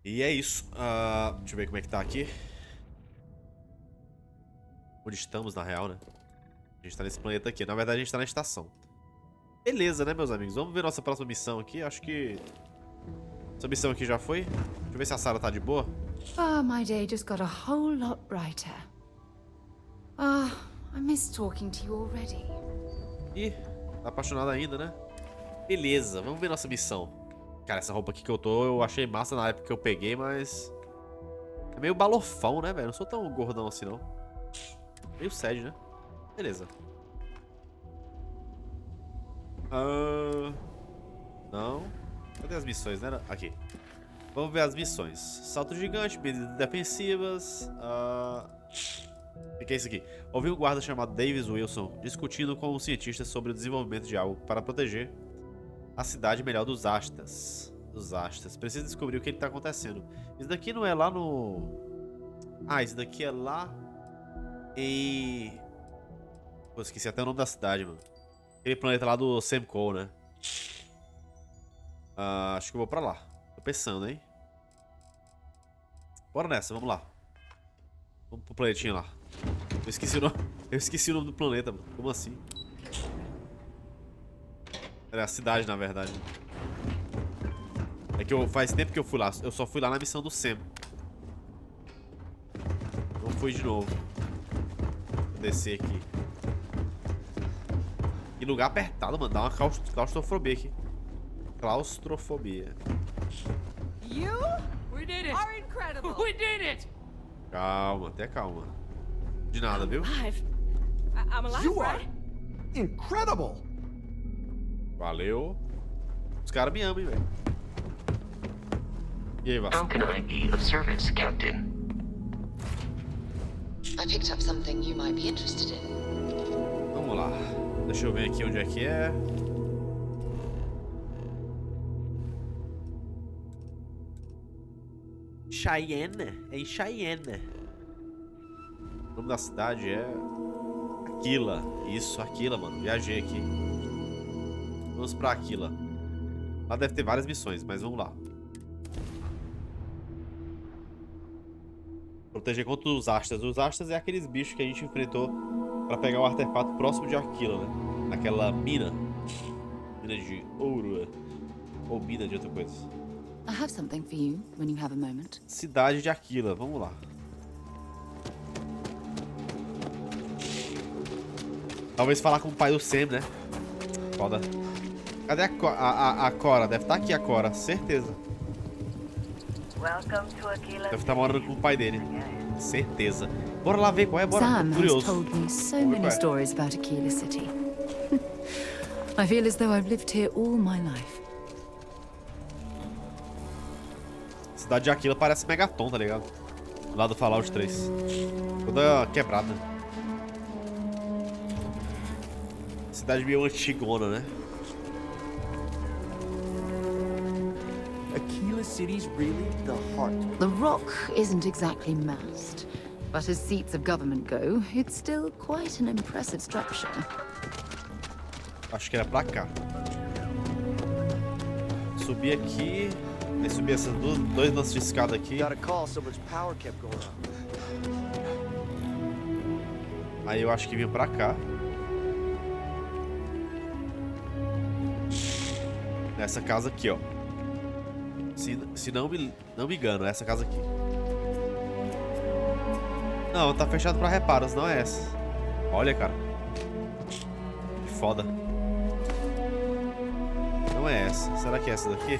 E é isso. Deixa eu ver como é que tá aqui. Onde estamos, na real, né? A gente tá nesse planeta aqui. Na verdade, a gente tá na estação. Beleza, né, meus amigos? Vamos ver nossa próxima missão aqui. Acho que essa missão aqui já foi. Deixa eu ver se a Sarah tá de boa. Ah, my day just got a whole lot brighter. Ah, I miss talking to you already. Ih, tá apaixonada ainda, né? Beleza, vamos ver nossa missão. Cara, essa roupa aqui que eu tô, eu achei massa na época que eu peguei, mas... é meio balofão, né, velho? Não sou tão gordão assim, não. Meio sad, né? Beleza. Não. Cadê as missões, né? Aqui. Vamos ver as missões. Salto gigante, medidas defensivas. O que é isso aqui? Ouvi um guarda chamado Davis Wilson discutindo com um cientista sobre o desenvolvimento de algo para proteger a cidade melhor dos Astas. Precisa descobrir o que está acontecendo. Isso daqui não é lá no... isso daqui é lá em... Pô, esqueci até o nome da cidade, mano. Aquele planeta lá do Sam Cole, né? Acho que eu vou pra lá. Tô pensando, hein? Bora nessa, vamos lá. Vamos pro planetinho lá. Eu esqueci o nome do planeta, mano. Como assim? É a cidade, na verdade. É que faz tempo que eu fui lá. Eu só fui lá na missão do Sam. Não fui de novo. Vou descer aqui. Que lugar apertado, mano. Dá uma claustrofobia aqui. Claustrofobia. You? We did it. Are incredible. We did it. Calma, até calma. De nada, viu? I'm alive, You are right? incredible! Valeu. Os caras me amam, hein, velho. E aí, Vasco? How can I be of service, Captain? I picked up something you might be interested in. Vamos lá. Deixa eu ver aqui onde é que é. Cheyenne. É em Cheyenne. O nome da cidade é... Aquila. Isso, Aquila, mano. Viajei aqui. Vamos pra Aquila. Lá deve ter várias missões, mas vamos lá. Proteger contra os Astas. Os Astas é aqueles bichos que a gente enfrentou pra pegar o artefato próximo de Aquila, né? Naquela mina. Mina de ouro. Ou mina de outra coisa. I have something for you when you have a moment. Cidade de Aquila. Vamos lá. Talvez falar com o pai do Sam, né? Foda. Cadê a Cora? Deve estar aqui a Cora, certeza. Deve estar morando com o pai dele. Certeza. Bora lá ver qual é, bora. Sam has Curioso. told me so many stories about Aquila City. I feel as though I've lived here all my life. Cidade de Aquila parece Megaton, tá ligado? Lá do Fallout 3. Toda quebrada. Cidade meio antigona, né? Aquila City's really the heart. The Rock isn't exactly massed, but as seats of government go, it's still quite an impressive structure. Acho que era pra cá. Subir aqui. Aí subir essas dois lances de escada aqui. Got a call, so much power kept going on. Aí eu acho que vim pra cá. Nessa casa aqui, ó. Se não me engano, é essa casa aqui. Não, tá fechado pra reparos, não é essa. Olha, cara. Que foda. Não é essa. Será que é essa daqui?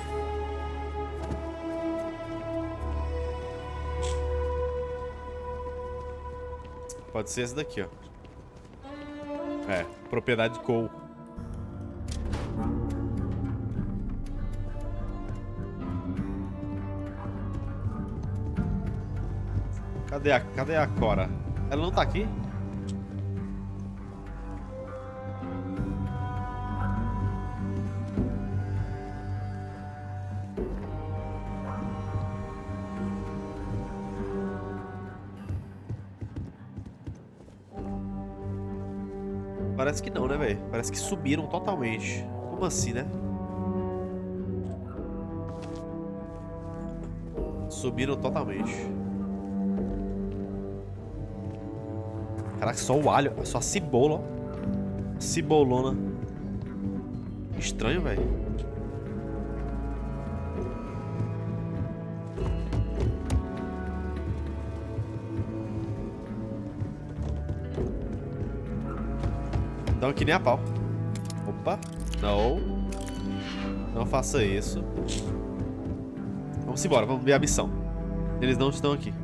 Pode ser essa daqui, ó. É, propriedade Cole. Cadê a Cora? Ela não tá aqui? Parece que não, né, velho? Parece que subiram totalmente. Como assim, né? Subiram totalmente. Caraca, só o alho. Só a cebola, ó. Cebolona. Estranho, velho. Então aqui nem a pau. Opa. Não. Não faça isso. Vamos embora, vamos ver a missão. Eles não estão aqui.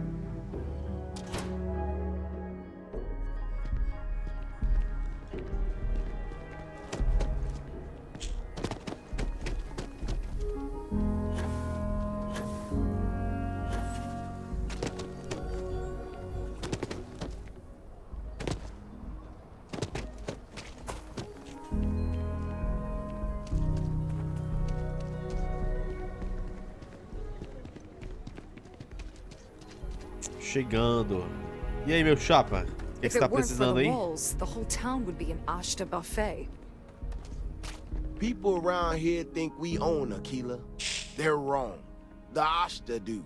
Chegando. E aí, meu chapa? O que você tá precisando aí? The whole town would be an Ashta buffet. People around here think we own Aquila. They're wrong. The Ashta do.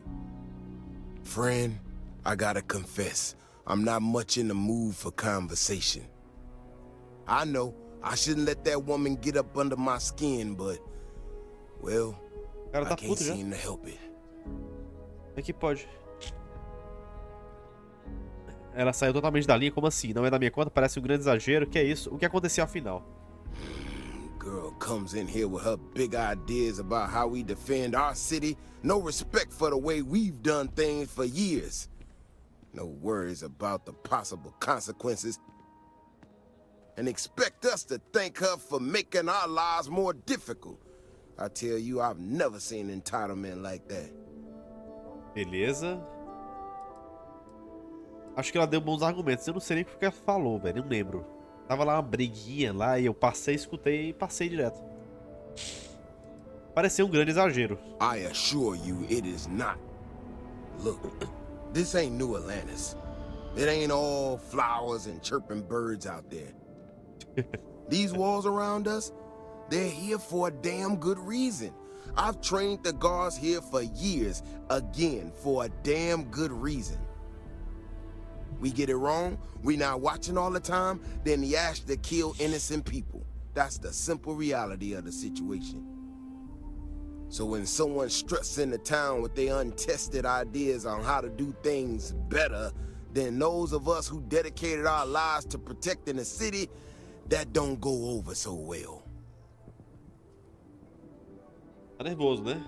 Friend, I gotta confess, I'm not much in the mood for conversation. I know, I shouldn't let that woman get up under my skin, but, well, O cara I tá can't puto já. seem to help it. É que pode. Ela saiu totalmente da linha, como assim? Não é da minha conta? Parece um grande exagero. Que é isso? O que aconteceu afinal? Girl comes in here with her big ideas about how we defend our city. No respect for the way we've done things for years. No worries about the possible consequences. And expect us to thank her for making our lives more difficult. I tell you, I've never seen entitlement like that. Beleza. Acho que ela deu bons argumentos. Eu não sei nem o que ela falou, velho. Não lembro. Tava lá uma briguinha lá e eu passei, escutei e passei direto. Pareceu um grande exagero. I assure you it is not. Look, this ain't New Atlantis. It ain't all flowers and chirping birds out there. These walls around us, they're here for a damn good reason. I've trained the guards here for years, again, for a damn good reason. We get it wrong, we not watching all the time, then the ash to kill innocent people. That's the simple reality of the situation. So when someone struts into town with their untested ideas on how to do things better than those of us who dedicated our lives to protecting the city, that don't go over so well. Tá nervoso, né?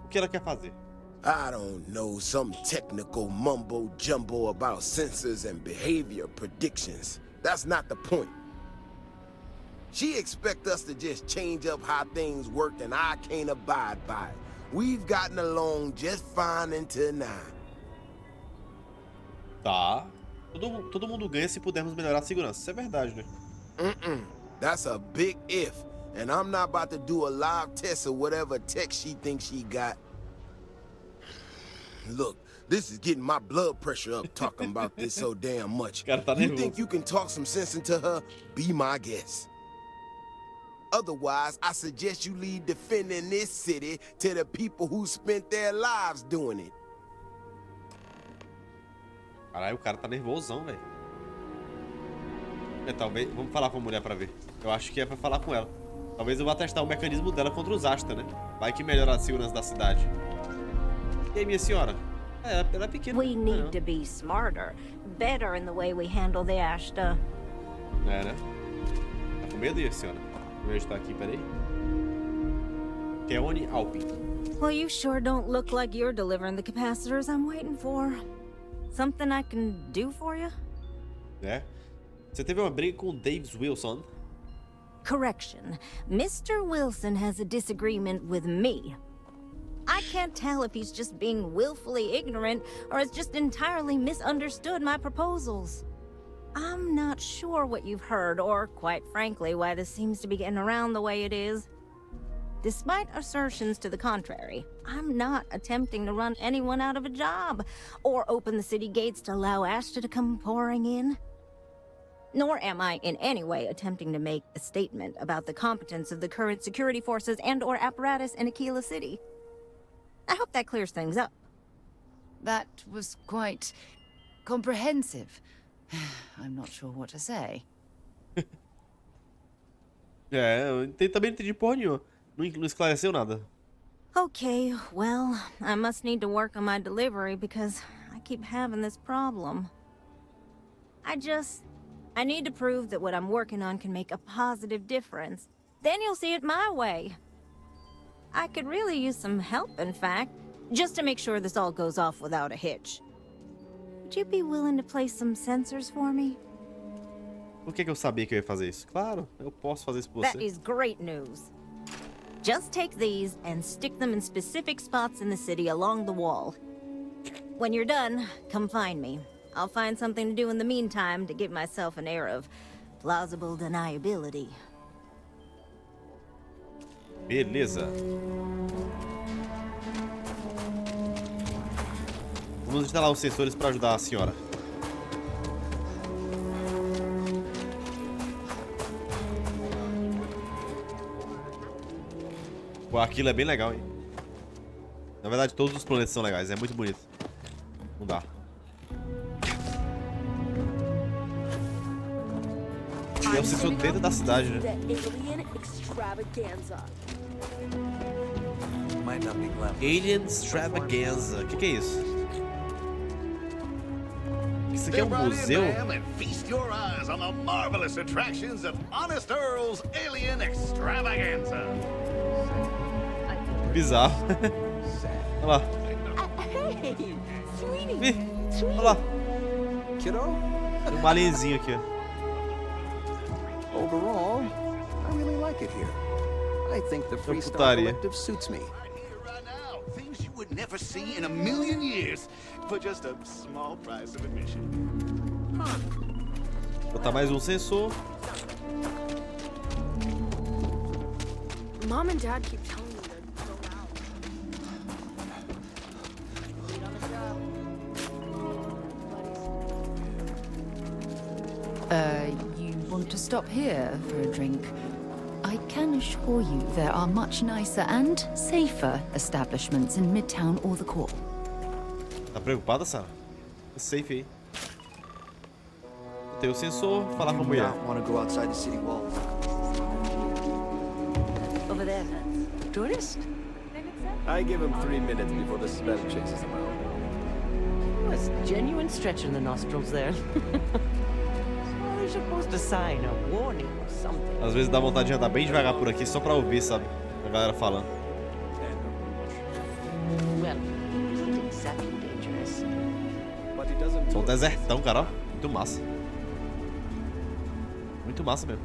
O que ela quer fazer? I don't know, some technical mumbo-jumbo about sensors and behavior predictions. That's not the point. She expects us to just change up how things work and I can't abide by it. We've gotten along just fine until now. Tá. Todo mundo ganha se pudermos melhorar a segurança. Isso é verdade, né? That's a big if. And I'm not about to do a live test of whatever tech she thinks she got. Look, this is getting my blood pressure up talking about this so damn much. Cara, tá You nervoso. think you can talk some sense into her? Be my guest. Otherwise, I suggest you leave defending this city to the people who spent their lives doing it. Caralho, o cara tá nervosão, velho. Talvez... Vamos falar com a mulher pra ver. Eu acho que é pra falar com ela. Talvez eu vá testar o mecanismo dela contra os Ashta, né? Vai que melhora a segurança da cidade. E aí, minha senhora? Ela é pequena. We need to be smarter, better in the way we handle the Ashta. É, né? Tá com medo, minha senhora? Vou ajudar aqui, peraí. Keone Alpin. Well, you sure don't look like you're delivering the capacitors I'm waiting for. Something I can do for you? É. Você teve uma briga com o Davis Wilson? Correction. Mr. Wilson has a disagreement with me. I can't tell if he's just being willfully ignorant or has just entirely misunderstood my proposals. I'm not sure what you've heard or, quite frankly, why this seems to be getting around the way it is. Despite assertions to the contrary, I'm not attempting to run anyone out of a job or open the city gates to allow Ashta to come pouring in. Nor am I in any way attempting to make a statement about the competence of the current security forces and/or apparatus in Aquila City. I hope that clears things up. That was quite comprehensive. I'm not sure what to say. Eu também não entendi porra nenhuma. Não esclareceu nada. Okay, well, I must need to work on my delivery because I keep having this problem. I need to prove that what I'm working on can make a positive difference. Then you'll see it my way. I could really use some help, in fact, just to make sure this all goes off without a hitch. Would you be willing to place some sensors for me? Por que eu sabia que eu ia fazer isso? Claro, eu posso fazer isso por That você. is great news. Just take these and stick them in specific spots in the city along the wall. When you're done, come find me. I'll find something to do in the meantime to give myself an air of plausible deniability. Beleza. Vamos instalar os sensores para ajudar a senhora. Pô, aquilo é bem legal, hein? Na verdade, todos os planetas são legais, é muito bonito. Não dá. É o sensor dentro da cidade, né? Alien Extravaganza. O que é isso? Isso aqui é um museu? Feast your eyes on the marvelous attractions of Honest Earl's Alien Extravaganza. Bizarro. Olha lá. Hey, sweetie. Ih, olha lá. Kiddo? Tem um alienzinho aqui, ó. Overall, I really like it here. I think the Freestyle putaria. Collective suits me. Right now, things you would never see in a million years for just a small price of admission. Botar mais um sensor. Mom and Dad keep telling me to go out. You want to stop here for a drink? I can assure you there are much nicer and safer establishments in Midtown or the core. Tá preocupada, Sarah? É safe aí. Tem o sensor, falar com a mulher. Want to go outside the city walls? Over there. Tourist? I give him 3 minutes before the smell chases him out. Oh, it's genuine stretch in the nostrils there. Well, they're supposed to sign a warning or something. Às vezes dá vontade de andar bem devagar por aqui só pra ouvir, sabe? A galera falando. Well, it isn't exactly dangerous. But he doesn't. Só um desertão, cara, ó. Muito massa. Muito massa mesmo.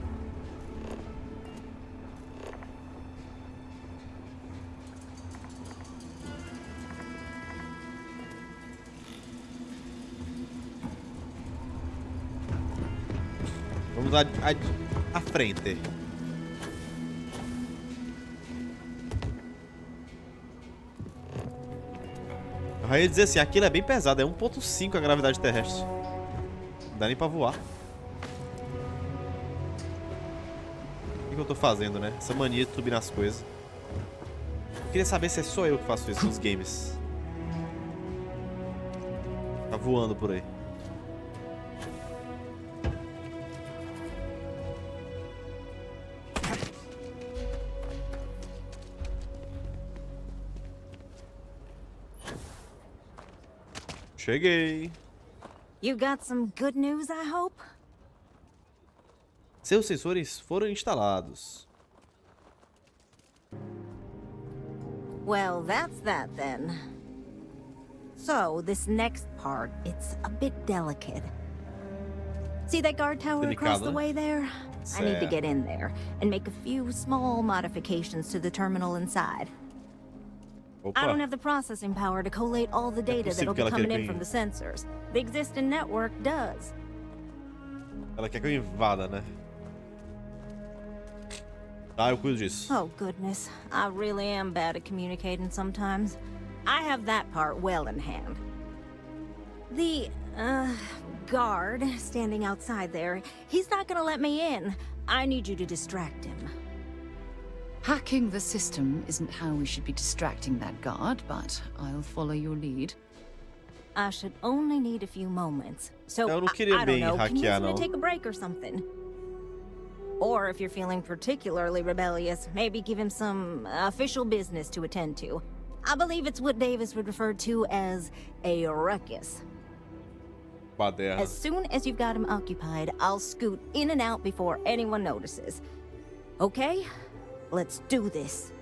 Vamos à frente. Eu ia dizer assim, aquilo é bem pesado, é 1.5 a gravidade terrestre. Não dá nem pra voar. O que eu tô fazendo, né? Essa mania de subir nas coisas. Eu queria saber se é só eu que faço isso nos games. Tá voando por aí. Cheguei. You got some good news, I hope? Seus sensores foram instalados. Well, that's that then. So, this next part, it's a bit delicate. See that guard tower across the Delicada. way there? I need to Certo. get in there and make a few small modifications to the terminal inside. I don't Opa. have the processing power to collate all the data possível that'll que be ela coming queira in que- from the sensors. The existing network does. Ela quer que eu invada, né? Tá, eu cuido disso. Oh, goodness. I really am bad at communicating sometimes. I have that part well in hand. The, guard standing outside there, he's not gonna let me in. I need you to distract him. Hacking the system isn't how we should be distracting that guard, but I'll follow your lead. I should only need a few moments. So, Eu não I queria don't bem know, convince hackear, me to não. take a break or something. Or if you're feeling particularly rebellious, maybe give him some official business to attend to. I believe it's what Davis would refer to as a ruckus. Baderna. As soon as you've got him occupied, I'll scoot in and out before anyone notices. Okay? Let's do this.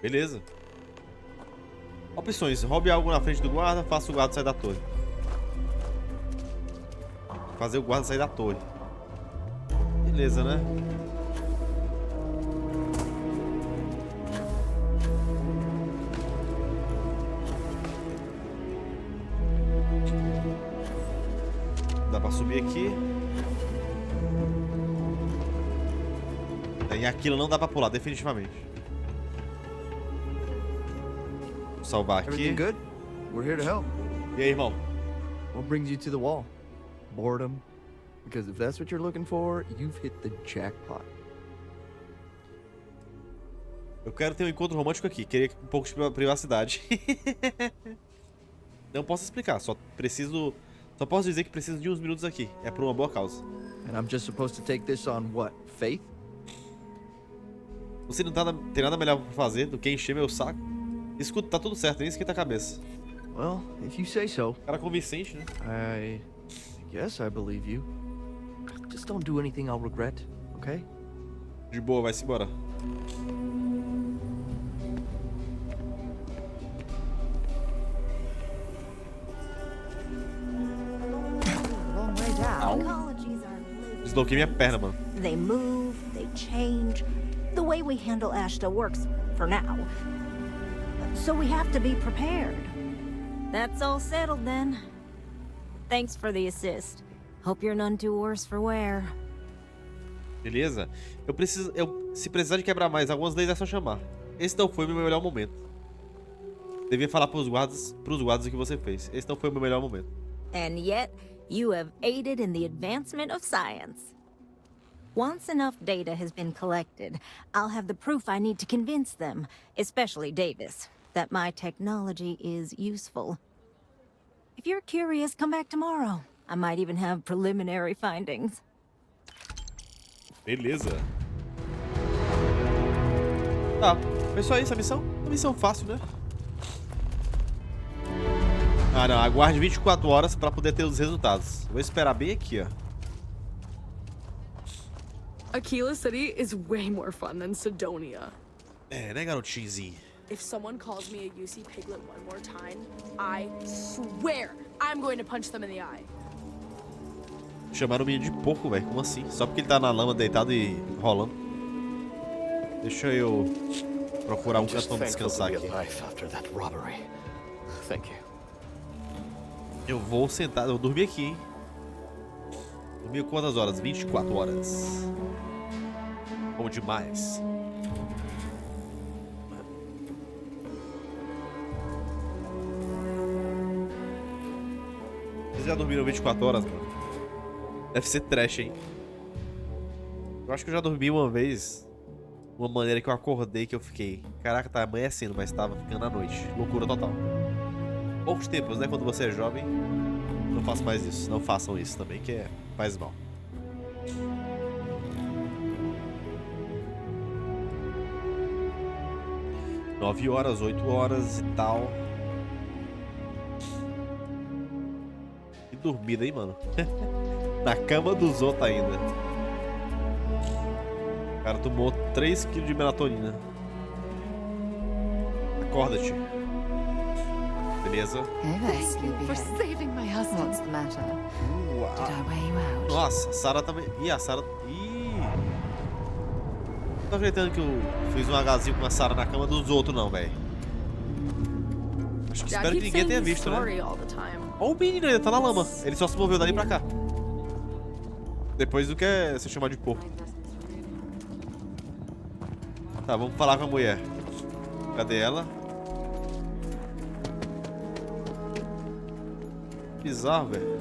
Beleza. Opções. Roube algo na frente do guarda, faça o guarda sair da torre. Fazer o guarda sair da torre. Beleza, né? Dá pra subir aqui. E aquilo não dá pra pular, definitivamente. Vou salvar aqui. Everything good? We're here to help. E aí, irmão? What brings you to the wall? Boredom? Because if that's what you're looking for, you've hit the jackpot. Eu quero ter um encontro romântico aqui. Queria um pouco de privacidade. Não posso explicar. Só posso dizer que preciso de uns minutos aqui. É por uma boa causa. And I'm just supposed to take this on what? Faith? Você não tem nada melhor pra fazer do que encher meu saco? Escuta, tá tudo certo, nem esquenta a cabeça. Well, if you say so. Cara convincente, né? I guess I believe you. Just don't do anything I'll regret, okay? De boa, vai-se embora. Long way down. Ecologies are Desloquei minha perna, mano. They move, they change. The way we handle Ashta works for now. So we have to be prepared. That's all settled then. Thanks for the assist. Hope you're none too worse for wear. Beleza? Se precisar de quebrar mais algumas leis é só chamar. Esse não foi o meu melhor momento. Devia falar pros guardas o que você fez. Esse não foi o meu melhor momento. And yet, you have aided in the advancement of science. Once enough data has been collected, I'll have the proof I need to convince them, especially Davis, that my technology is useful. If you're curious, come back tomorrow. I might even have preliminary findings. Beleza. Tá, foi só isso a missão? Uma missão fácil, né? Ah, não. Aguarde 24 horas pra poder ter os resultados. Vou esperar bem aqui, ó. Aquila City is way more fun than Sidonia. É, né, garotinho? If someone calls me a UC piglet one more time, I swear I'm going to punch them in the eye. Chamaram o menino de porco, velho. Como assim? Só porque ele tá na lama deitado e rolando. Deixa eu procurar um canto pra descansar aqui. Eu vou sentar, eu dormi aqui, hein? Dormi quantas horas? 24 horas. Bom demais. Vocês já dormiram 24 horas, mano? Deve ser trash, hein? Eu acho que eu já dormi uma vez. Uma maneira que eu acordei que eu fiquei. Caraca, tá amanhecendo, mas tava ficando à noite. Loucura total. Poucos tempos, né? Quando você é jovem. Não faça mais isso. Não façam isso também, que faz mal. Nove horas, 8 horas e tal. Que dormida, hein, mano? Na cama dos outros ainda. O cara tomou 3 kg de melatonina. Acorda-te. Beleza? For saving my husband. What's the matter? Did I wear you out? Nossa, a Sarah também. Ih, a Sarah. Ih. Não tô acreditando que eu fiz um agazinho com a Sarah na cama dos outros, não, velho. Acho que espero que ninguém tenha visto, né? Ó, o menino ainda tá na lama. Ele só se moveu dali pra cá. Depois do que é se chamar de porco. Tá, vamos falar com a mulher. Cadê ela? Bizarro, velho.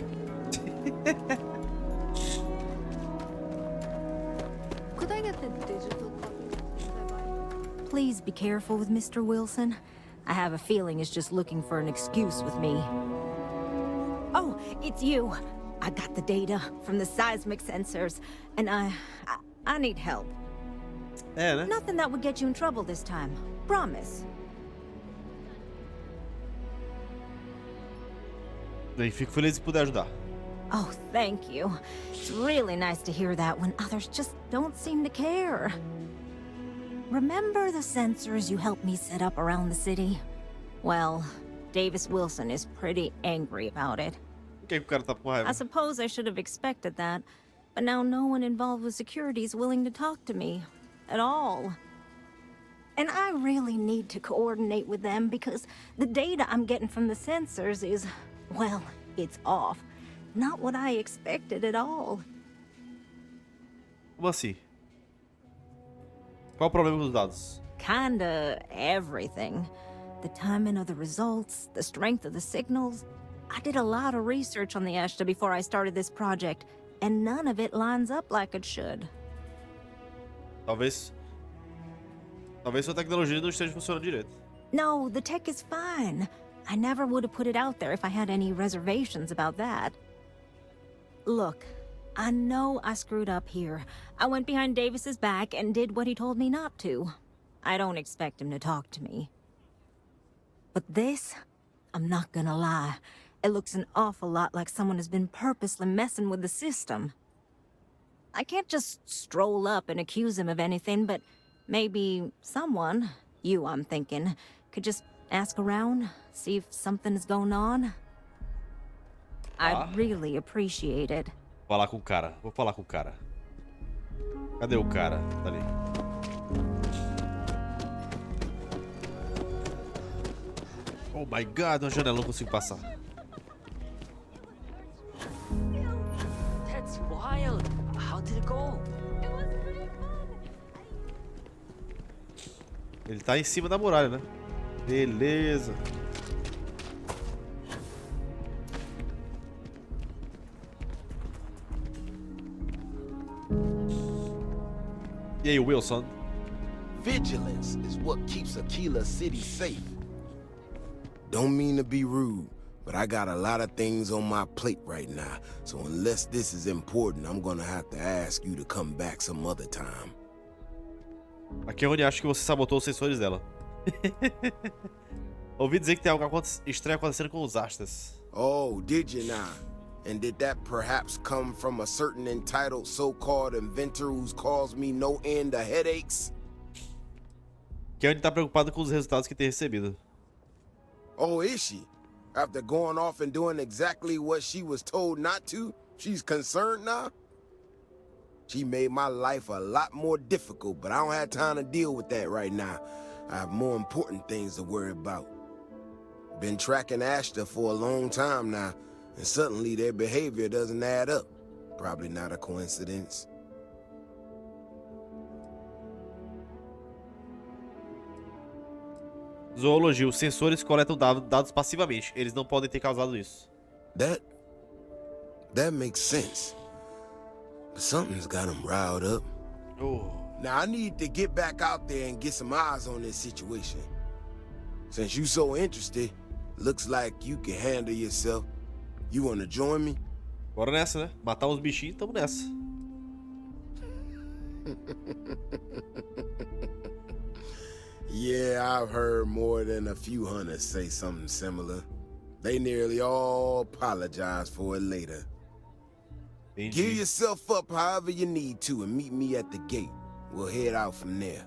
Could I get the digital copy? Please be careful with Mr. Wilson. I have a feeling he's just looking for an excuse with me. Oh, it's you. I got the data from the seismic sensors, and I need help. É, né? Nothing that would get you in trouble this time. Promise. Bem, fico feliz de poder ajudar. Oh, thank you. It's really nice to hear that when others just don't seem to care. Remember the sensors you helped me set up around the city? Well, Davis Wilson is pretty angry about it. Por que o cara tá com raiva? I suppose I should have expected that, but now no one involved with security is willing to talk to me. At all. And I really need to coordinate with them because the data I'm getting from the sensors is, well, it's off. Not what I expected at all. Como assim? Qual o problema com os dados? Kinda everything. The timing of the results, the strength of the signals. I did a lot of research on the Ashta before I started this project, and none of it lines up like it should. Talvez sua tecnologia não esteja funcionando direito. No, the tech is fine. I never would have put it out there if I had any reservations about that. Look, I know I screwed up here. I went behind Davis's back and did what he told me not to. I don't expect him to talk to me. But this, I'm not gonna lie, it looks an awful lot like someone has been purposely messing with the system. I can't just stroll up and accuse him of anything, but maybe someone, you I'm thinking, could just ask around, see if something's going on. I'd really appreciate it. Falar com o cara. Vou falar com o cara. Cadê o cara? Tá ali. Oh my god, uma janela, não consigo passar. That's wild. How did it go? Ele tá em cima da muralha, né? Beleza. E aí, Wilson? Vigilance is what keeps Aquila City safe. Don't mean to be rude, but I got a lot of things on my plate right now. So unless this is important, I'm gonna have to ask you to come back some other time. Aqui é onde acho que você sabotou os sensores dela. Ouvi dizer que tem algo estranho acontecendo com os Ashtas. Oh, did you now? And did that perhaps come from a certain entitled so-called inventor who's caused me no end of headaches? Que é onde tá preocupado com os resultados que tem recebido. Oh, is she? After going off and doing exactly what she was told not to, she's concerned now? She made my life a lot more difficult, but I don't have time to deal with that right now. I have more important things to worry about. Been tracking Ashta for a long time now, and suddenly their behavior doesn't add up. Probably not a coincidence. Zoologia, os sensores coletam dados passivamente. Eles não podem ter causado isso. That makes sense. But something's got them riled up. Oh. Now I need to get back out there and get some eyes on this situation. Since you so interested, looks like you can handle yourself. You wanna join me? Bora nessa, né? Matar uns bichinhos, tamo nessa. Yeah, I've heard more than a few hunters say something similar. They nearly all apologize for it later. Entendi. Gear yourself up however you need to and meet me at the gate. We'll head out from there.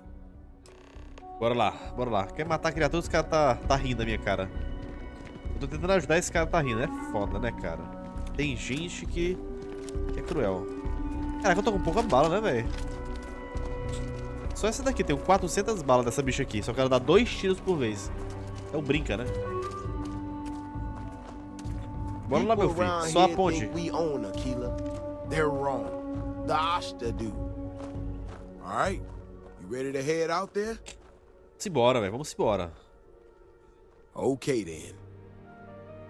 Bora lá, bora lá. Quer matar a criatura, esse cara tá rindo da minha cara. Eu tô tentando ajudar, esse cara tá rindo. É foda, né, cara? Tem gente que é cruel. Caraca, eu tô com pouca bala, né, velho? Só essa daqui, tenho 400 balas dessa bicha aqui. Só quero dar 2 tiros por vez. É o brinca, né? Bora lá, meu filho. Só a ponte. They're wrong. The Ashta do. Alright, you ready to head out there? Simbora, velho. Vamos embora. Okay then.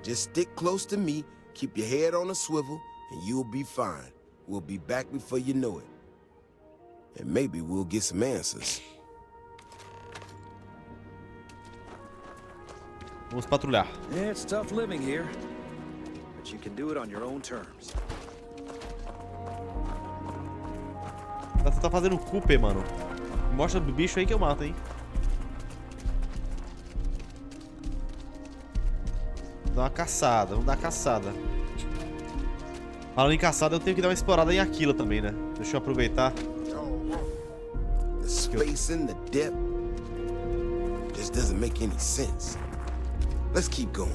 Just stick close to me, keep your head on a swivel, and you'll be fine. We'll be back before you know it. And maybe we'll get some answers. Vamos patrulhar. Yeah, it's tough living here. But but you can do it on your own terms. Você tá fazendo Cooper, mano. Mostra o bicho aí que eu mato, hein. Vamos dar uma caçada, vamos dar uma caçada. Falando em caçada, eu tenho que dar uma explorada em Aquila também, né? Deixa eu aproveitar. The space and the depth just doesn't make any sense. Let's keep going.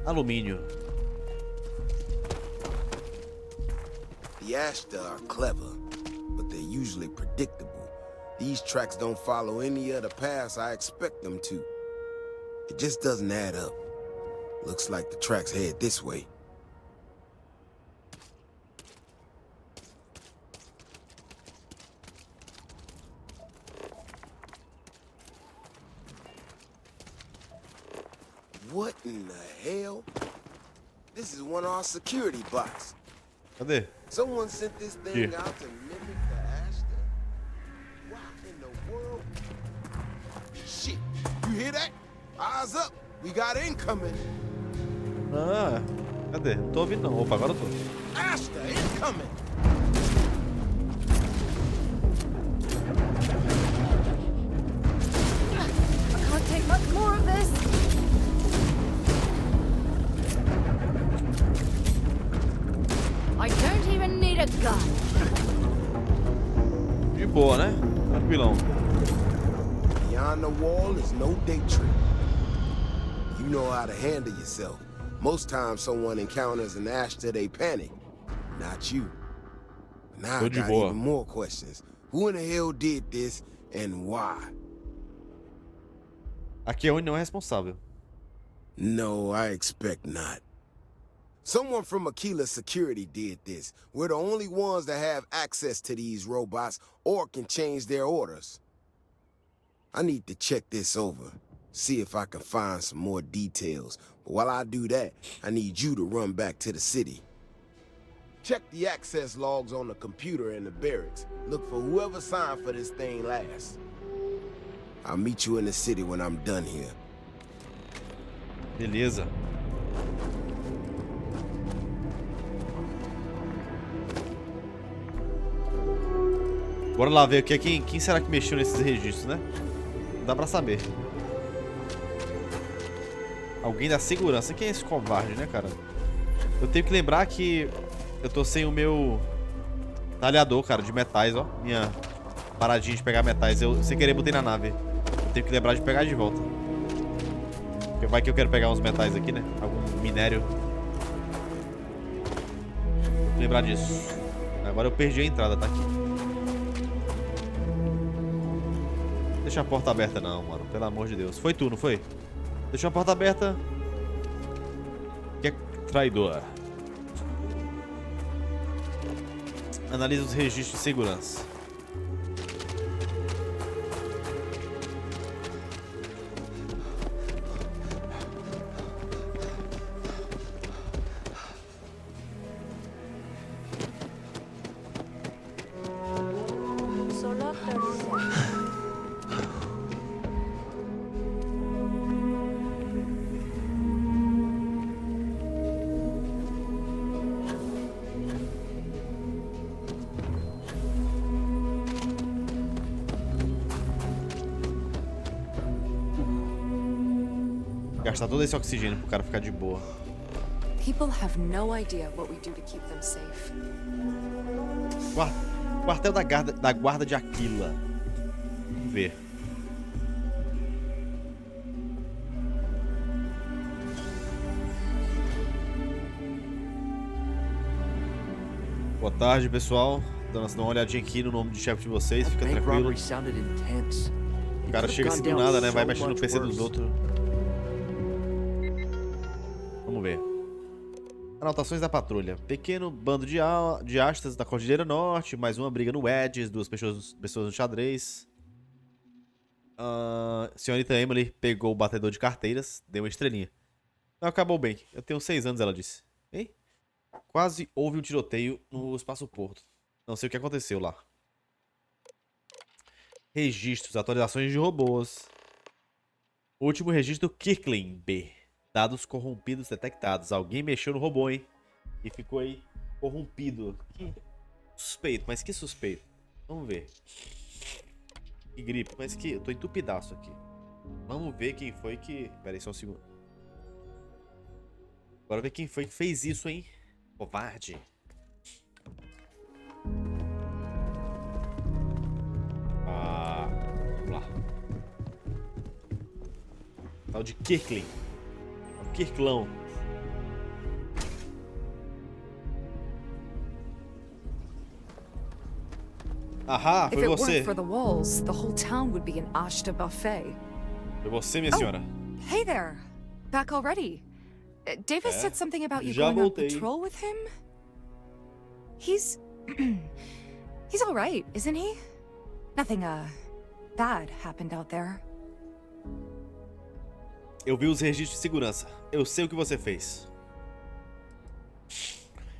Alumínio. The Ashta are clever, but they're usually predictable. These tracks don't follow any other paths I expect them to. It just doesn't add up. Looks like the tracks head this way. What in the hell? This is one of our security bots. Cadê? Someone sent this thing out to mimic the Ashta? Why in the world? Shit, you hear that? Eyes up, we got incoming. Ah, cadê? Não tô ouvindo não. Opa, agora eu tô. Ashta, incoming. I can't take much more of this. I don't even need a gun. De boa, né? Tranquilão. Beyond the wall is no day trip. You know how to handle yourself. Most times someone encounters an Ashta, they panic. Not you. Now I got even more questions. Who in the hell did this and why? Aqui é onde não é responsável. No, I expect not. Someone from Aquila Security did this. We're the only ones that have access to these robots or can change their orders. I need to check this over, see if I can find some more details. But while I do that, I need you to run back to the city. Check the access logs on the computer in the barracks. Look for whoever signed for this thing last. I'll meet you in the city when I'm done here. Beleza. Bora lá ver aqui quem será que mexeu nesses registros, né? Não dá pra saber. Alguém da segurança. Quem é esse covarde, né, cara? Eu tenho que lembrar que eu tô sem o meu talhador, cara, de metais, ó. Minha paradinha de pegar metais. Eu, sem querer, botei na nave. Eu tenho que lembrar de pegar de volta. Porque vai que eu quero pegar uns metais aqui, né? Algum minério. Vou lembrar disso. Agora eu perdi a entrada, tá aqui. Deixa a porta aberta não, mano. Pelo amor de Deus. Foi tu, não foi? Deixa a porta aberta. Que é traidor. Analisa os registros de segurança. Gastar todo esse oxigênio pro cara ficar de boa. People have no idea what we do to keep them safe. Quartel da guarda de Aquila. Vamos ver. Boa tarde, pessoal. Dá uma olhadinha aqui no nome de chefe de vocês. Fica tranquilo. O cara chega assim do nada, né? Vai mexendo no PC dos outros. Vamos ver. Anotações da patrulha. Pequeno bando de astas da Cordilheira Norte. Mais uma briga no Edge. Duas pessoas no xadrez. Senhorita Emily pegou o batedor de carteiras, deu uma estrelinha. Não acabou bem. Eu tenho 6 anos, ela disse. Hein? Quase houve um tiroteio no Espaço Porto. Não sei o que aconteceu lá. Registros, atualizações de robôs. Último registro Kirkland B. Dados corrompidos detectados. Alguém mexeu no robô, hein? E ficou aí corrompido. Que suspeito, mas que suspeito. Vamos ver. Que gripe, mas que... Eu tô entupidaço aqui. Vamos ver quem foi que... Pera aí, só um segundo. Bora ver quem foi que fez isso, hein? Covarde. Vamos lá. Tal de Kirkland. O Kirklão. Ahá, foi você. If it weren't for the walls, the whole town would be an Ashta buffet. Foi você, minha senhora. Hey there. Back already. Davis said something about you Já going on voltei. patrol with him? He's... he's all right, isn't he? Nothing, bad happened out there. Eu vi os registros de segurança. Eu sei o que você fez.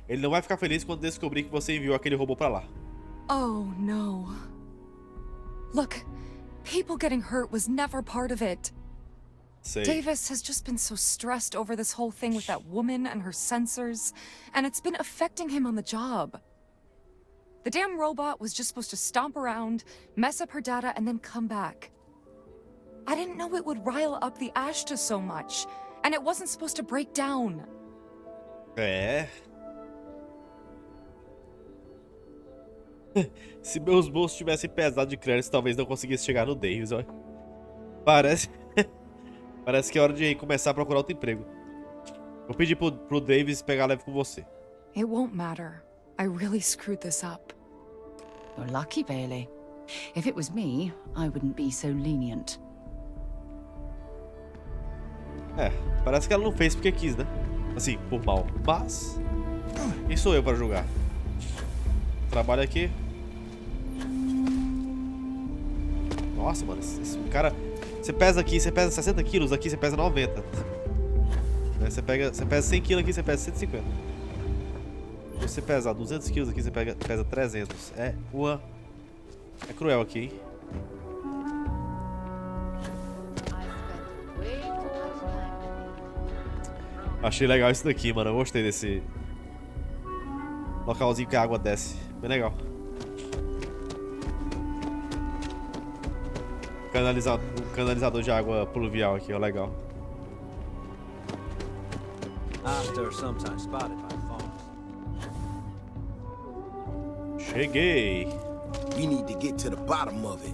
Ele não vai ficar feliz quando descobrir que você enviou aquele robô pra lá. Oh, no. Look, people getting hurt was never part of it. Sei. Davis has just been so stressed over this whole thing with that woman and her sensors, and it's been affecting him on the job. The damn robot was just supposed to stomp around, mess up her data, and then come back. I didn't know it would rile up the Ashta so much, and it wasn't supposed to break down. É. Se meus bolsos tivessem pesado de crédito, talvez não conseguisse chegar no Davis, olha. Parece... Parece que é hora de começar a procurar outro emprego. Vou pedir pro Davis pegar leve com você. It won't matter. I really screwed this up. You're lucky, Bailey. If it was me, I wouldn't be so lenient. É, parece que ela não fez porque quis, né? Assim, por mal. Mas... quem sou eu para julgar? Trabalho aqui. Nossa, mano, esse cara... Você pesa aqui, você pesa 60 quilos, aqui você pesa 90. Você pesa 100 quilos aqui, você pesa 150. Se você pesar 200 quilos aqui, você pesa 300. É cruel aqui, hein? Achei legal isso daqui, mano. Eu gostei desse localzinho que a água desce. Bem legal. Canalizador de água pluvial aqui, ó, legal. Ashta are sometimes spotted by farms. Cheguei. We need to get to the bottom of it.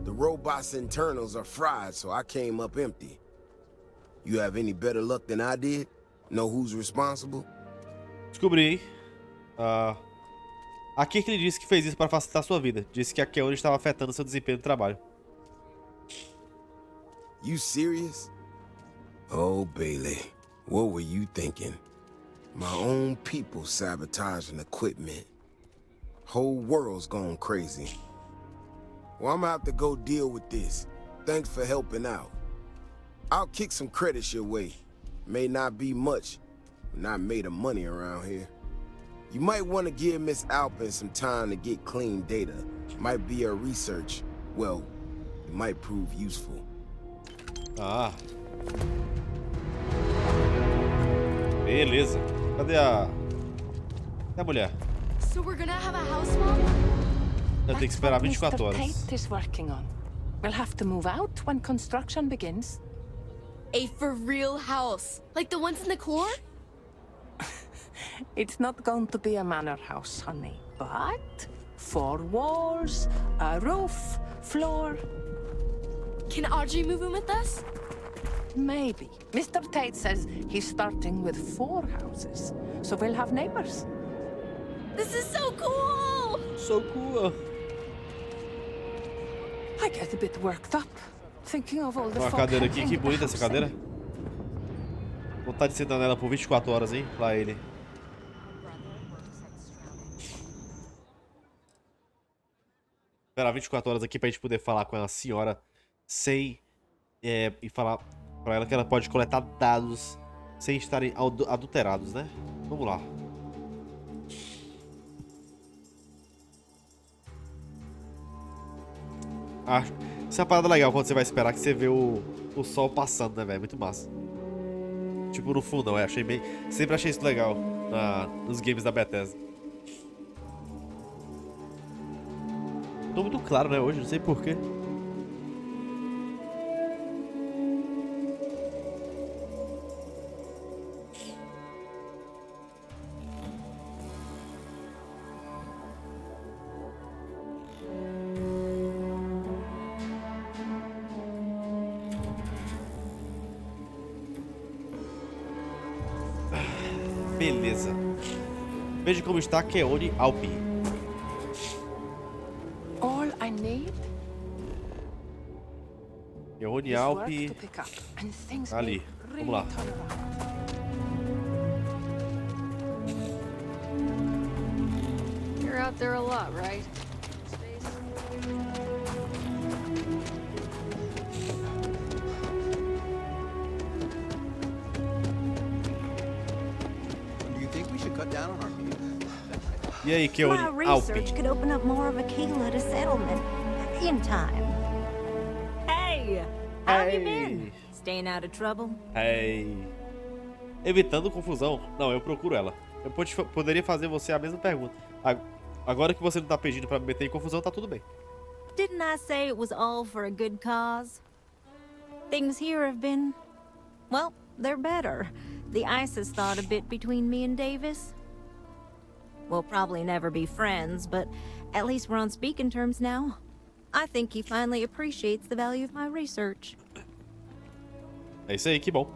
The robot's internals are fried, so I came up empty. You have any better luck than I did? Know who's responsible? Descobri, hein? Aqui que ele disse que fez isso para facilitar a sua vida. Disse que a Keone estava afetando seu desempenho no trabalho. You serious? Oh, Bailey, what were you thinking? My own people sabotaging equipment. Whole world's gone crazy. Well, I'm gonna have to go deal with this. Thanks for helping out. I'll kick some credits your way. May not be much, but not made of money around here. You might want to give Miss Alpin some time to get clean data. Might be her research. Well, it might prove useful. Ah. Beleza. Cadê a mulher? So we're gonna have a house, Mom? Eu tenho que esperar 24 horas. Tate is working on. We'll have to move out when construction begins. A for real house, like the ones in the core? It's not going to be a manor house, honey, but 4 walls, a roof, floor. Can Audrey move in with us? Maybe. Mr. Tate says he's starting with 4 houses, so we'll have neighbors. This is so cool! So cool. I get a bit worked up, thinking of all the Uma cadeira aqui, que bonita essa cadeira. Vontade de sentar nela por 24 horas, hein? Lá ele. Esperar 24 horas aqui pra gente poder falar com a senhora sem e falar pra ela que ela pode coletar dados sem estarem adulterados, né? Vamos lá. Isso é uma parada legal quando você vai esperar que você vê o sol passando, né, velho? Muito massa. Tipo no fundão, achei bem. Sempre achei isso legal nos games da Bethesda. Tô muito claro, né, hoje, não sei porquê. Beleza. Veja como está Keone Alpi. All I need Keone is work Alpi. to pick up, and things Ali. may Vamos lá. really turn around. You're out there a lot, right? Do you think we should cut down on our meat? E aí, Keone My Alpi? research could open up more of Aquila to settlement in time. Hey, how have you been? Staying out of trouble? Hey. Evitando confusão. Não, eu procuro ela. Eu poderia fazer você a mesma pergunta. Agora que você não tá pedindo pra me meter em confusão, tá tudo bem. Didn't I say it was all for a good cause? Things here have been, well, they're better. The ice has thawed a bit between me and Davis. We'll probably never be friends, but at least we're on speaking terms now. I think he finally appreciates the value of my research. É isso aí, que bom.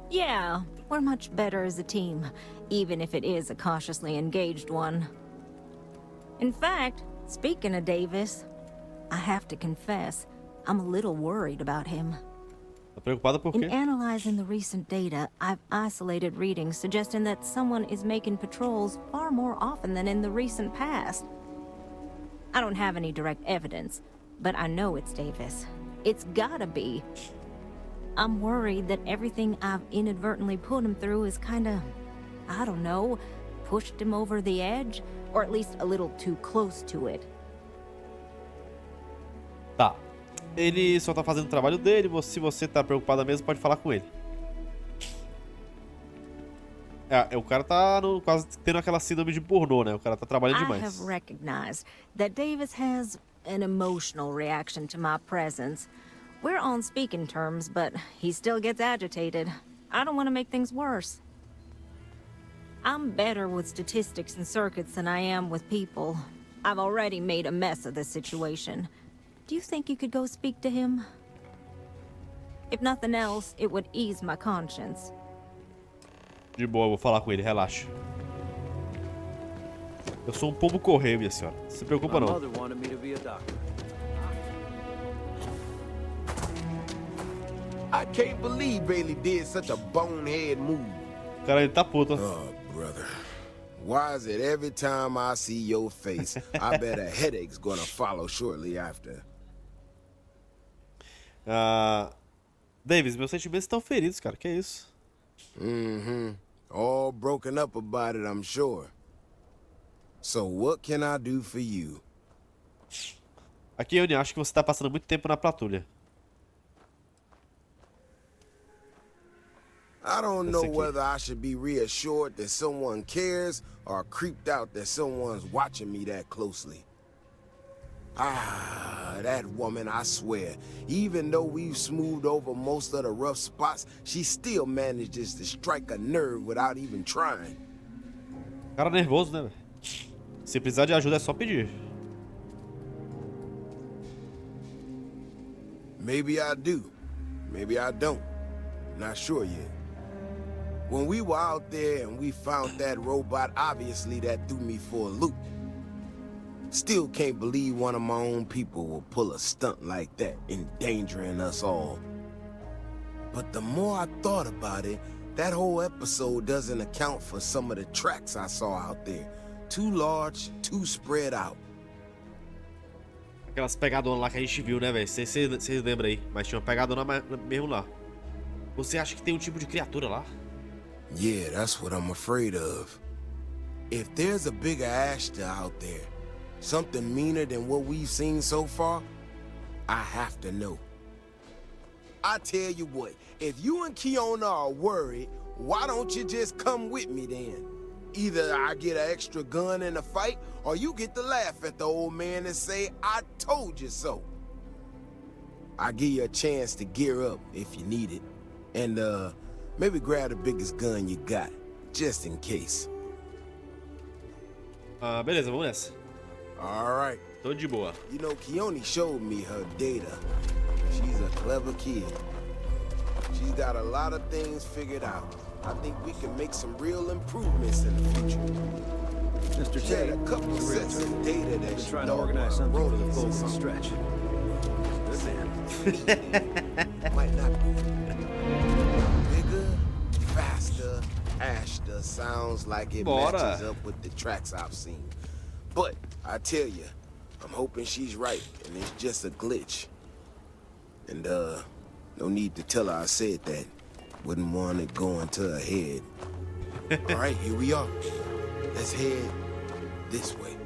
Yeah, we're much better as a team, even if it is a cautiously engaged one. In fact, speaking of Davis, I have to confess, I'm a little worried about him. Tá preocupada por In quê? analyzing the recent data, I've isolated readings suggesting that someone is making patrols far more often than in the recent past. I don't have any direct evidence, but I know it's Davis. It's gotta be. I'm worried that everything I've inadvertently put him through is kinda, I don't know, pushed him over the edge, or at least a little too close to it. Tá. Ele só tá fazendo o trabalho dele, se você tá preocupada mesmo, pode falar com ele. O cara tá quase tendo aquela síndrome de pornô, né? O cara tá trabalhando I demais. have recognized that Davis has an emotional reaction to my presence. We're on speaking terms, but he still gets agitated. I don't want to make things worse. I'm better with statistics and circuits than I am with people. I've already made a mess of this situation. Do you think you could go speak to him? If nothing else, it would ease my conscience. De boa, eu vou falar com ele, relaxa. Eu sou um pombo correio, minha senhora. Não se preocupa não. My mother wanted me to be a doctor. I can't believe Bailey did such a bonehead move. O cara ele tá puto. Oh, brother. Why is it every time I see your face, I bet a headache's gonna follow shortly after? Davis, meus sentimentos estão feridos, cara. Que isso? All broken up about it, I'm sure. So what can I do for you? Aqui eu acho que você tá passando muito tempo na patrulha. I don't know whether I should be reassured that someone cares or creeped out that someone's watching me that closely. That woman, I swear, even though we've smoothed over most of the rough spots, she still manages to strike a nerve without even trying. Cara nervoso, né, velho? Se precisar de ajuda é só pedir. Maybe I do. Maybe I don't. Not sure yet. When we were out there and we found that robot, obviously that threw me for a loop. Still can't believe one of my own people will pull a stunt like that, endangering us all. But the more I thought about it, that whole episode doesn't account for some of the tracks I saw out there. Too large, too spread out. Aquelas pegadonas lá que a gente viu, né, velho? Vocês lembram aí, mas tinha uma pegadona mesmo lá. Você acha que tem um tipo de criatura lá? Yeah, that's what I'm afraid of. If there's a bigger Ashta out there, something meaner than what we've seen so far, I have to know. I tell you what, if you and Kiona are worried, why don't you just come with me then? Either I get an extra gun in the fight, or you get to laugh at the old man and say, I told you so. I'll give you a chance to gear up if you need it. And, maybe grab the biggest gun you got, just in case. Beleza, vamos nessa. Alright. Tô de boa. You know, Kioni showed me her data. She's a clever kid. She's got a lot of things figured out. I think we can make some real improvements in the future. Mr. She had Tate, a couple sets of data that she trying to organize something for the full stretch. Good man. Might not be. Bigger, faster, Ashta sounds like it matches up with the tracks I've seen. But I tell you, I'm hoping she's right and it's just a glitch. And no need to tell her I said that. Wouldn't want it going to her head. All right, here we are. Let's head this way.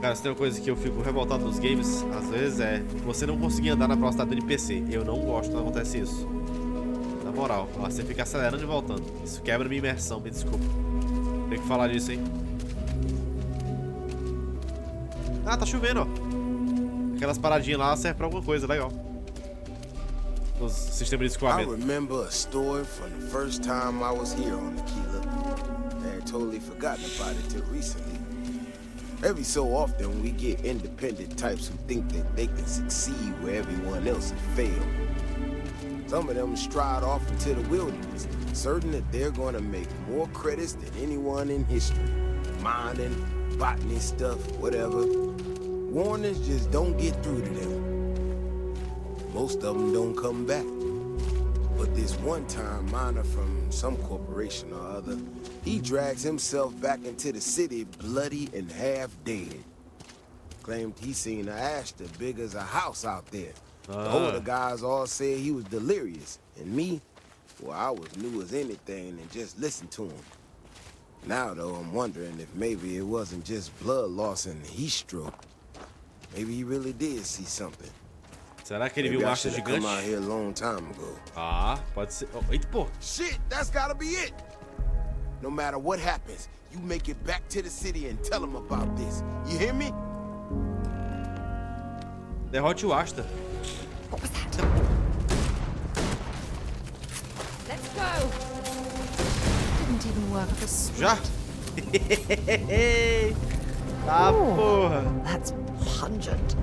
Cara, se tem uma coisa que eu fico revoltado nos games, às vezes é você não conseguir andar na velocidade do NPC. Eu não gosto quando acontece isso. Na moral, ó, você fica acelerando e voltando. Isso quebra minha imersão, me desculpa. Tem que falar disso, hein? Ah, tá chovendo, ó. Aquelas paradinhas lá servem pra alguma coisa, legal. Os sistemas de escoamento. I remember a story from the first time I was here on Aquila. I had totally forgotten about it till recently. Every so often, we get independent types who think that they can succeed where everyone else has failed. Some of them stride off into the wilderness, certain that they're going to make more credits than anyone in history. Mining, botany stuff, whatever. Warnings just don't get through to them. Most of them don't come back. But this one-time miner from some corporation or other, he drags himself back into the city bloody and half dead. Claimed he seen a Ashta big as a house out there. The older guys all said he was delirious. And me, well, I was new as anything and just listened to him. Now, though, I'm wondering if maybe it wasn't just blood loss and heat stroke. Maybe he really did see something. Será que ele viu um Ashta gigante? Ah, pode ser. Oh, eita, pô. Shit, that's gotta be it. No matter what happens, you make it back to the city and tell them about this. You hear me? Derrote o Ashta. What was that? Let's go. Didn't even work for Já? Tá, porra. That's pungent.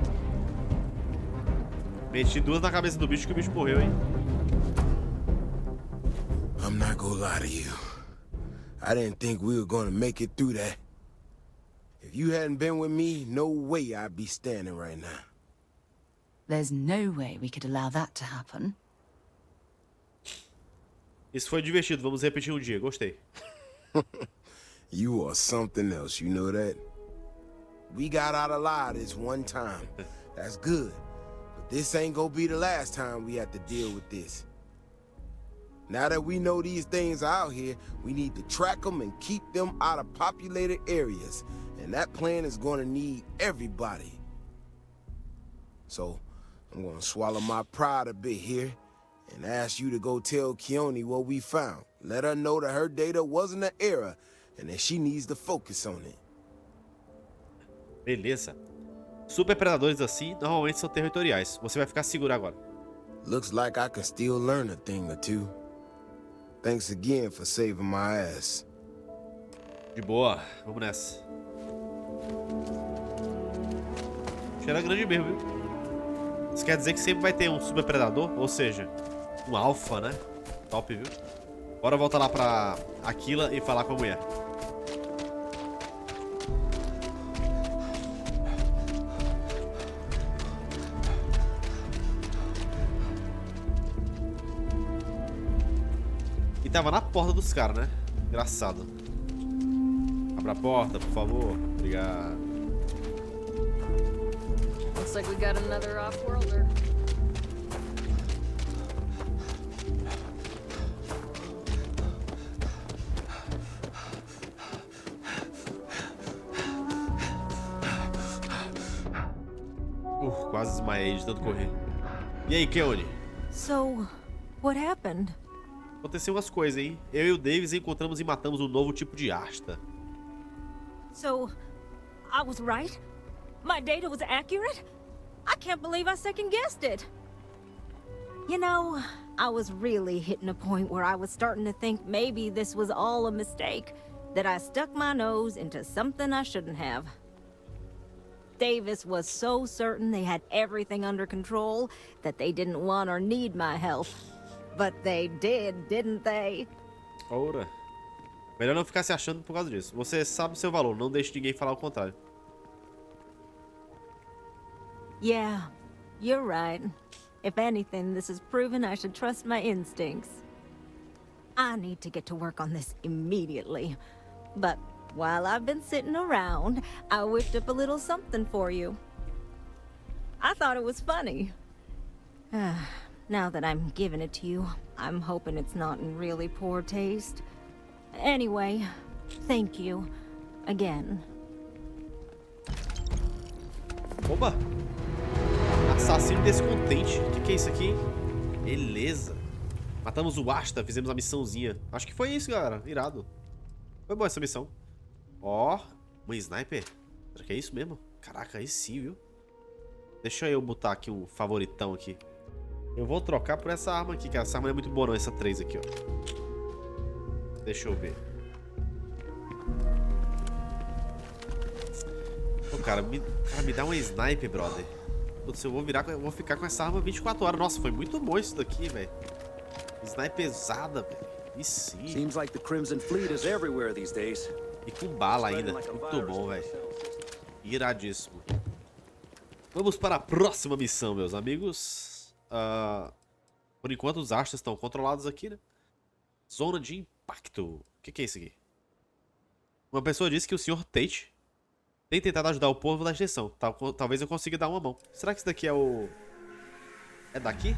Meti duas na cabeça do bicho que o bicho morreu, hein? I'm not gonna lie to you. I didn't think we were gonna make it through that. If you hadn't been with me, no way I'd be standing right now. There's no way we could allow that to happen. Isso foi divertido, vamos repetir um dia, gostei. You are something else, you know that? We got out alive this one time. That's good. But this ain't gonna be the last time we have to deal with this. Now that we know these things are out here, we need to track them and keep them out of populated areas. And that plan is gonna need everybody. So, I'm gonna swallow my pride a bit here and ask you to go tell Kioni what we found. Let her know that her data wasn't an error and that she needs to focus on it. Beleza. Super predadores assim normalmente são territoriais. Você vai ficar seguro agora. Looks like I can still learn a thing or two. Thanks again for saving my ass. De boa, vamos nessa. Cheira grande mesmo, viu? Isso quer dizer que sempre vai ter um super predador, ou seja, um alfa, né? Top, viu? Bora voltar lá pra Aquila e falar com a mulher. E tava na porta dos caras, né? Engraçado. Abra a porta, por favor. Obrigado. Looks like we got another off-worlder. Quase desmaiei de tanto correr. E aí, Keone? So, what happened? Aconteceu umas coisas, hein? Eu e o Davis encontramos e matamos um novo tipo de asta. So, I was right? My data was accurate? I can't believe I second-guessed it. You know, I was really hitting a point where I was starting to think maybe this was all a mistake, that I stuck my nose into something I shouldn't have. Davis was so certain they had everything under control that they didn't want or need my help. But they did, didn't they? Ora. Melhor não ficar se achando por causa disso. Você sabe o seu valor, não deixe ninguém falar o contrário. Yeah, you're right. If anything, this has proven I should trust my instincts. I need to get to work on this immediately. But while I've been sitting around, I whipped up a little something for you. I thought it was funny. Now that I'm giving it to you, I'm hoping it's not in really poor taste. Anyway, thank you. Again. Oba! Assassino descontente. O que é isso aqui? Beleza. Matamos o Asta, fizemos a missãozinha. Acho que foi isso, galera. Irado. Foi boa essa missão. Ó, uma sniper. Será que é isso mesmo? Caraca, aí sim, viu? Deixa eu botar aqui um favoritão aqui. Eu vou trocar por essa arma aqui, que essa arma não é muito boa não, essa 3 aqui, ó. Deixa eu ver. Pô, cara, me dá uma sniper, brother. Putz, eu vou ficar com essa arma 24 horas. Nossa, foi muito bom isso daqui, velho. Sniper pesada, velho. E sim. Seems like the Crimson Fleet is everywhere these days. E com bala ainda. Muito bom, velho. Iradíssimo. Vamos para a próxima missão, meus amigos. Por enquanto os astros estão controlados aqui, né? Zona de impacto. O que é isso aqui? Uma pessoa disse que o Sr. Tate tem tentado ajudar o povo da extensão. Talvez eu consiga dar uma mão. Será que isso daqui é o... É daqui?